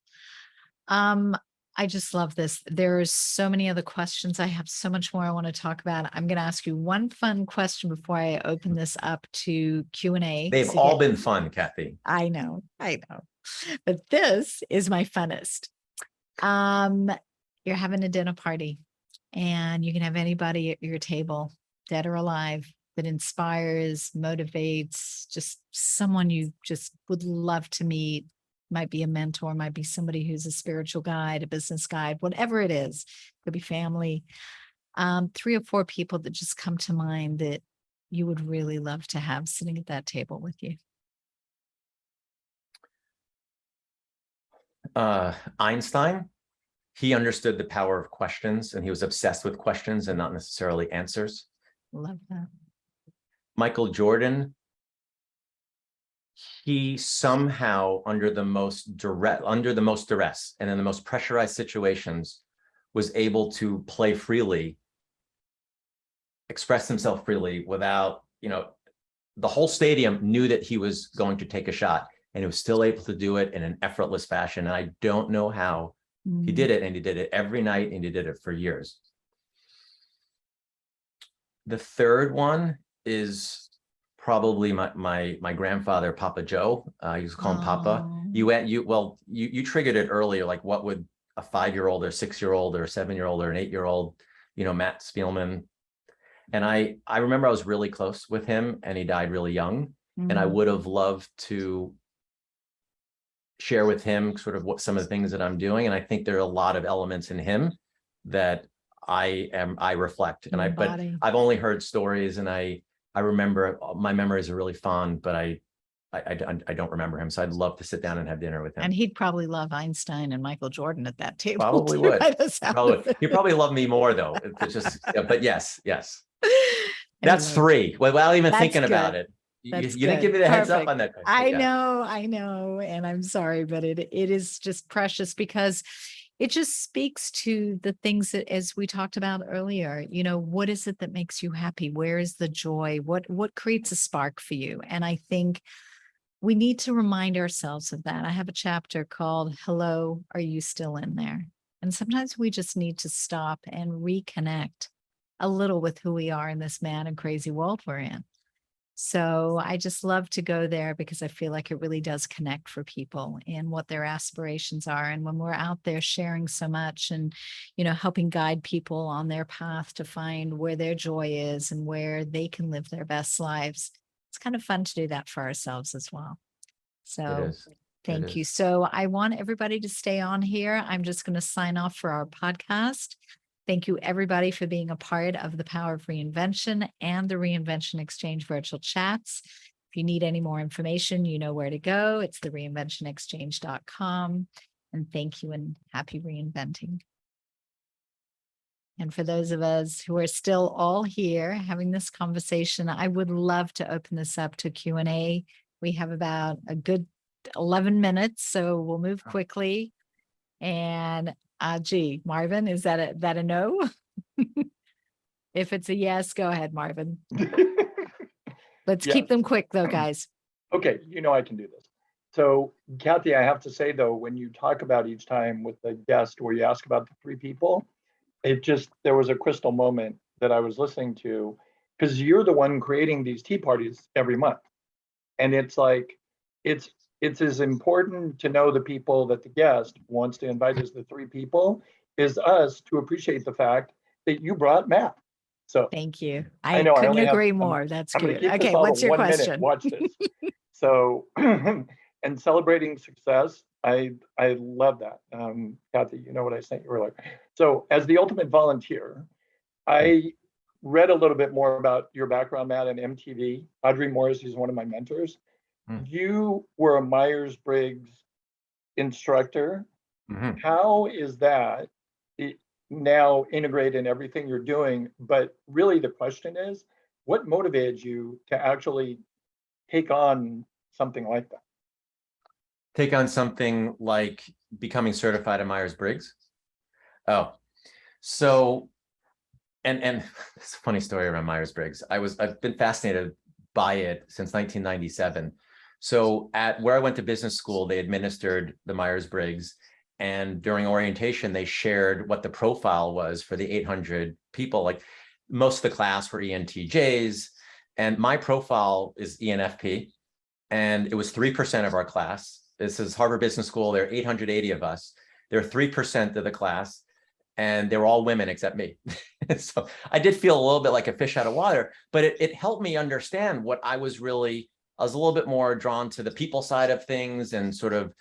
I just love this. There's so many other questions. I have so much more I want to talk about. I'm going to ask you one fun question before I open this up to Q&A. They've all been fun, Kathy. I know. But this is my funnest. You're having a dinner party and you can have anybody at your table, dead or alive, that inspires, motivates, just someone you just would love to meet. Might be a mentor, might be somebody who's a spiritual guide, a business guide, whatever it is. Could be family. 3 or 4 people that just come to mind that you would really love to have sitting at that table with you. Einstein, he understood the power of questions, and he was obsessed with questions and not necessarily answers. Love that. Michael Jordan, he somehow, under the most duress and in the most pressurized situations, was able to play freely, express himself freely without, the whole stadium knew that he was going to take a shot, and he was still able to do it in an effortless fashion. And I don't know how he did it, and he did it every night, and he did it for years. The third one is probably my grandfather, Papa Joe. He used to call him Papa. Oh. You triggered it earlier, like what would a 5-year-old or 6-year-old or a 7-year-old or an 8-year-old, Matt Spielman. And I remember I was really close with him, and he died really young. And I Mm. would have loved to share with him sort of what some of the things that I'm doing. And I think there are a lot of elements in him that I reflect. And but Embody. I've only heard stories, and I remember, my memories are really fond, but I don't remember him. So I'd love to sit down and have dinner with him. And he'd probably love Einstein and Michael Jordan at that table. Probably to would. write us out of Probably, it. he probably loved me more though. It's just, but yes. That's Anyway, 3 without even That's thinking about good. it. You That's didn't good. give me the heads up Perfect. on that. I Yeah. know, and I'm sorry, but it is just precious because it just speaks to the things that, as we talked about earlier, what is it that makes you happy? Where is the joy? What creates a spark for you? And I think we need to remind ourselves of that. I have a chapter called Hello, Are You Still in There? And sometimes we just need to stop and reconnect a little with who we are in this mad and crazy world we're in. So I just love to go there because I feel like it really does connect for people and what their aspirations are. And when we're out there sharing so much and, helping guide people on their path to find where their joy is and where they can live their best lives, it's kind of fun to do that for ourselves as well. It So is. thank you. So I want everybody to stay on here. I'm just going to sign off for our podcast. Thank you, everybody, for being a part of the Power of Reinvention and the Reinvention Exchange virtual chats. If you need any more information, you know where to go. It's the reinventionexchange.com. And thank you and happy reinventing. And for those of us who are still all here having this conversation, I would love to open this up to Q&A. We have about a good 11 minutes, so we'll move quickly. And gee, Marvin, is that a no? If it's a yes, go ahead, Marvin. Let's keep them quick though, guys. Okay, I can do this. So Kathy, I have to say though, when you talk about each time with the guest where you ask about the 3 people, there was a crystal moment that I was listening to, because you're the one creating these tea parties every month. And it's like, it's as important to know the people that the guest wants to invite as the 3 people is us to appreciate the fact that you brought Matt. So thank you. I I know, couldn't agree more. That's I'm good. gonna keep this Okay, all to what's your 1 minute. question? Watch this. So, and celebrating success, I love that. Kathy, you know what I sent you earlier. So as the ultimate volunteer, I read a little bit more about your background, Matt, in MTV. Audrey Morris is one of my mentors. You were a Myers-Briggs instructor. How is that now integrated in everything you're doing? But really the question is, what motivated you to actually take on something like that? Take on something like becoming certified at Myers-Briggs. Oh, so, and it's a funny story around Myers-Briggs. I've been fascinated by it since 1997. So at where I went to business school, they administered the Myers-Briggs, and during orientation, they shared what the profile was for the 800 people. Like most of the class were ENTJs, and my profile is ENFP, and it was 3% of our class. This is Harvard Business School. There are 880 of us. There are 3% of the class, and they were all women except me. So I did feel a little bit like a fish out of water, but it helped me understand what I was a little bit more drawn to the people side of things, and sort of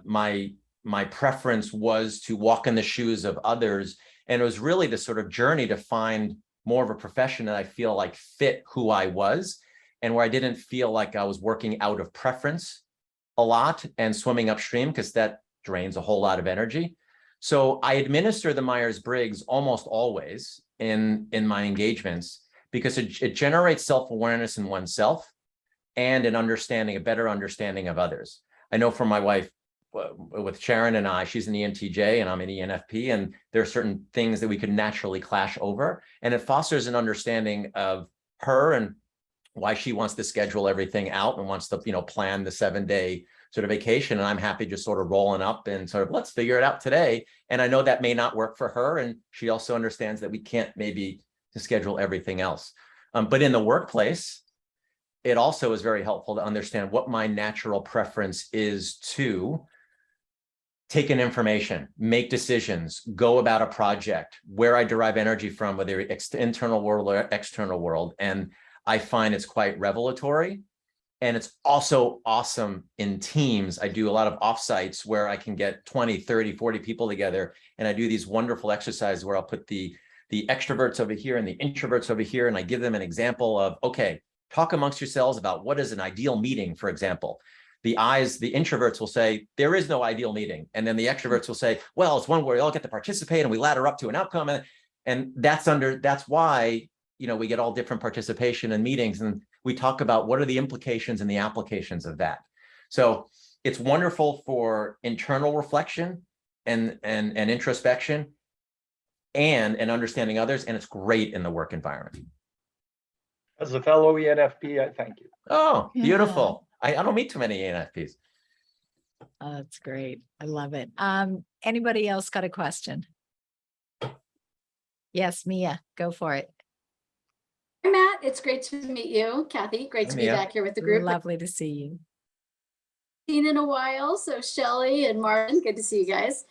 my preference was to walk in the shoes of others. And it was really the sort of journey to find more of a profession that I feel like fit who I was, and where I didn't feel like I was working out of preference a lot and swimming upstream, because that drains a whole lot of energy. So I administer the Myers-Briggs almost always in my engagements, because it generates self-awareness in oneself and a better understanding of others. I know from my wife, with Sharon and I, she's an ENTJ and I'm an ENFP, and there are certain things that we could naturally clash over, and it fosters an understanding of her and why she wants to schedule everything out and wants to, plan the 7-day sort of vacation. And I'm happy just sort of rolling up and sort of, let's figure it out today. And I know that may not work for her. And she also understands that we can't maybe schedule everything else. But in the workplace, it also is very helpful to understand what my natural preference is to take in information, make decisions, go about a project, where I derive energy from, whether it's the internal world or external world. And I find it's quite revelatory. And it's also awesome in teams. I do a lot of offsites where I can get 20, 30, 40 people together. And I do these wonderful exercises where I'll put the extroverts over here and the introverts over here. And I give them an example of, okay, talk amongst yourselves about what is an ideal meeting, for example. The introverts will say, there is no ideal meeting. And then the extroverts will say, well, it's one where we all get to participate and we ladder up to an outcome. And that's why, we get all different participation in meetings. And we talk about what are the implications and the applications of that. So it's wonderful for internal reflection and introspection and understanding others. And it's great in the work environment. As a fellow ENFP, I thank you. Oh, Yeah. beautiful. I don't meet too many ENFPs. Oh, that's great. I love it. Anybody else got a question? Yes, Mia, go for it. Hi, Matt. It's great to meet you. Kathy, great Hi, to be Mia. back here with the group. Lovely to see you. Seen in a while. So Shelly and Martin, good to see you guys.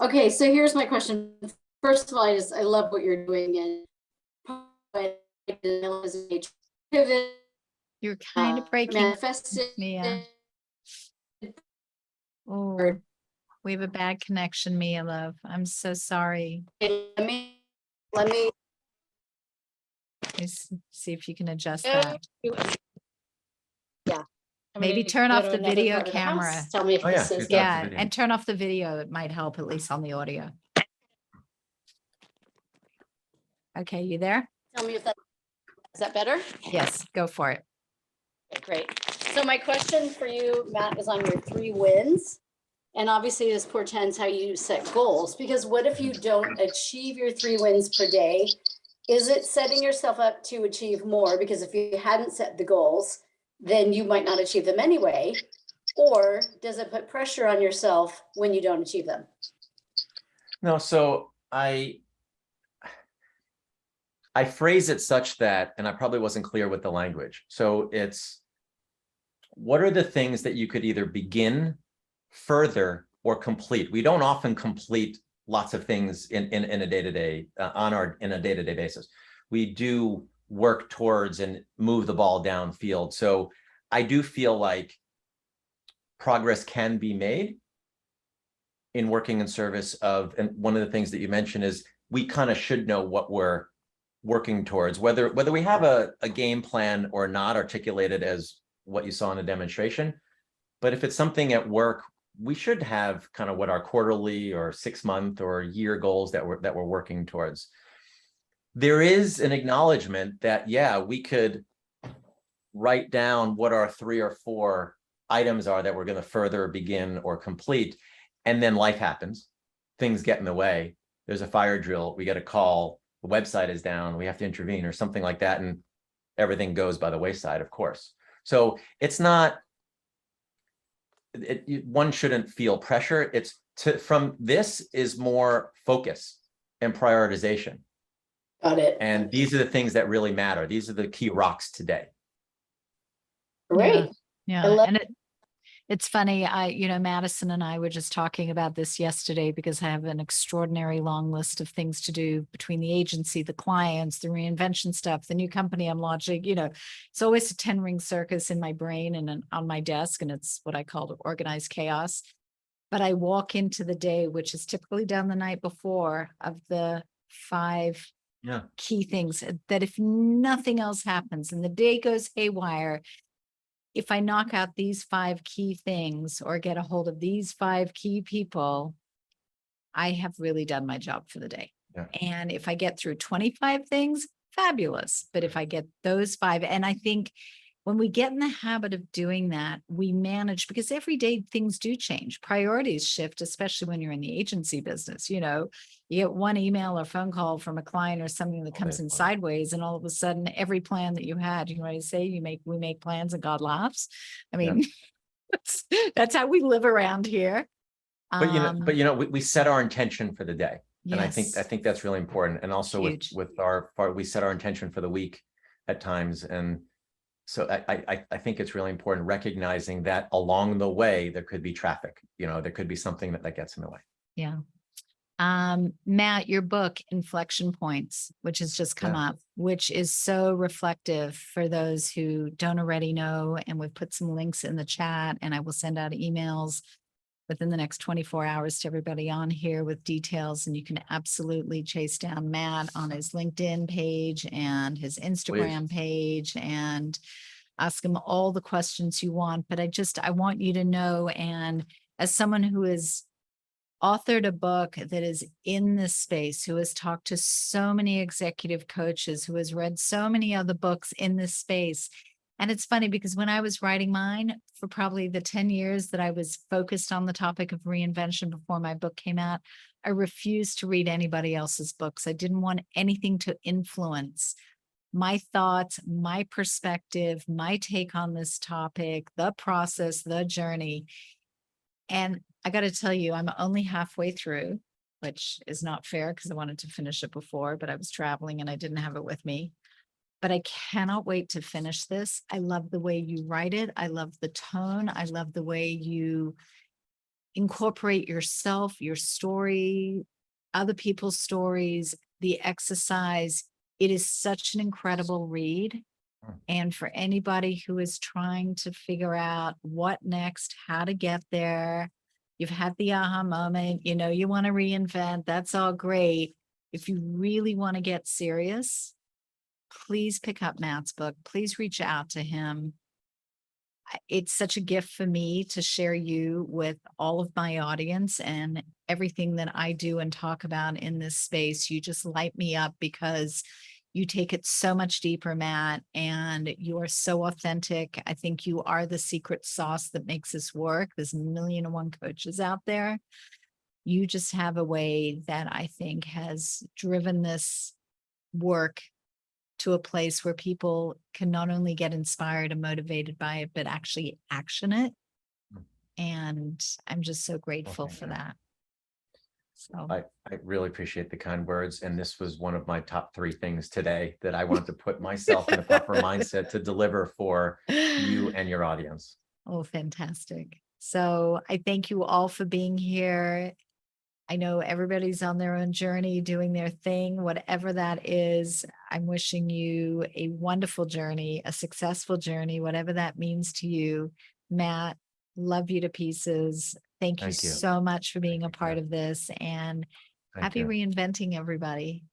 Okay, so here's my question. First of all, I love what you're doing and pivot. You're kind of breaking, manifested. Mia. Oh, we have a bad connection, Mia, love. I'm so sorry. Let me Let me see if you can adjust that. yeah. Maybe turn off the video camera. Tell me if Oh, this yeah, is good. Yeah, video. and turn off the video. It might help, at least on the audio. Okay, you there? Tell me if that is that better? Yes, go for it. Okay, great. So my question for you, Matt, is on your 3 wins. And obviously this portends how you set goals, because what if you don't achieve your 3 wins per day? Is it setting yourself up to achieve more? Because if you hadn't set the goals, then you might not achieve them anyway. Or does it put pressure on yourself when you don't achieve them? No, so I phrase it such that, and I probably wasn't clear with the language. So it's, what are the things that you could either begin, further, or complete? We don't often complete lots of things in a day-to-day in a day-to-day basis. We do work towards and move the ball downfield. So I do feel like progress can be made in working in service of, and one of the things that you mentioned is we kind of should know what we're working towards, whether we have a game plan or not articulated as what you saw in a demonstration. But if it's something at work, we should have kind of what our quarterly or 6-month or year goals that we're working towards. There is an acknowledgement that, yeah, we could write down what our 3 or 4 items are that we're going to further begin or complete. And then life happens. Things get in the way. There's a fire drill. We get a call. The website is down. We have to intervene or something like that. And everything goes by the wayside, of course. So it's not, one shouldn't feel pressure. It's from this is more focus and prioritization. Got it. And these are the things that really matter. These are the key rocks today. Great. Yeah, I love- and it's funny. Madison and I were just talking about this yesterday because I have an extraordinary long list of things to do between the agency, the clients, the reinvention stuff, the new company I'm launching. It's always a 10-ring circus in my brain and on my desk, and it's what I call organized chaos. But I walk into the day, which is typically done the night before, of the 5 key things that if nothing else happens and the day goes haywire, if I knock out these 5 key things or get a hold of these 5 key people, I have really done my job for the day. Yeah. And if I get through 25 things, fabulous. But if I get those 5, and I think when we get in the habit of doing that, we manage, because every day things do change. Priorities shift, especially when you're in the agency business. You get one email or phone call from a client or something that comes in sideways, and all of a sudden, every plan that you had, you know what I say? We make plans and God laughs. I mean, that's how we live around here. But we set our intention for the day. And I Yes. think that's really important. And also Huge. with our we set our intention for the week at times. And So I think it's really important recognizing that along the way, there could be traffic, there could be something that gets in the way. Yeah. Matt, your book, Inflection Points, which has just come Yeah. up, which is so reflective for those who don't already know. And we've put some links in the chat, and I will send out emails within the next 24 hours to everybody on here with details. And you can absolutely chase down Matt on his LinkedIn page and his Instagram page and ask him all the questions you want. But I want you to know, and as someone who has authored a book that is in this space, who has talked to so many executive coaches, who has read so many other books in this space. And it's funny because when I was writing mine for probably the 10 years that I was focused on the topic of reinvention before my book came out, I refused to read anybody else's books. I didn't want anything to influence my thoughts, my perspective, my take on this topic, the process, the journey. And I got to tell you, I'm only halfway through, which is not fair because I wanted to finish it before, but I was traveling and I didn't have it with me. But I cannot wait to finish this. I love the way you write it. I love the tone. I love the way you incorporate yourself, your story, other people's stories, the exercise. It is such an incredible read. And for anybody who is trying to figure out what next, how to get there, you've had the aha moment, you want to reinvent, that's all great. If you really want to get serious, please pick up Matt's book. Please reach out to him. It's such a gift for me to share you with all of my audience, and everything that I do and talk about in this space. You just light me up because you take it so much deeper, Matt, and you are so authentic. I think you are the secret sauce that makes this work. There's 1,000,001 coaches out there. You just have a way that I think has driven this work to a place where people can not only get inspired and motivated by it, but actually action it. And I'm just so grateful for that. So I really appreciate the kind words. And this was one of my top 3 things today that I want to put myself in the proper mindset to deliver for you and your audience. Oh, fantastic. So I thank you all for being here. I know everybody's on their own journey, doing their thing, whatever that is. I'm wishing you a wonderful journey, a successful journey, whatever that means to you. Matt, love you to pieces. Thank you Thank you. so much for being a Thank you, part Kat. of this, and Thank happy you. reinventing, everybody.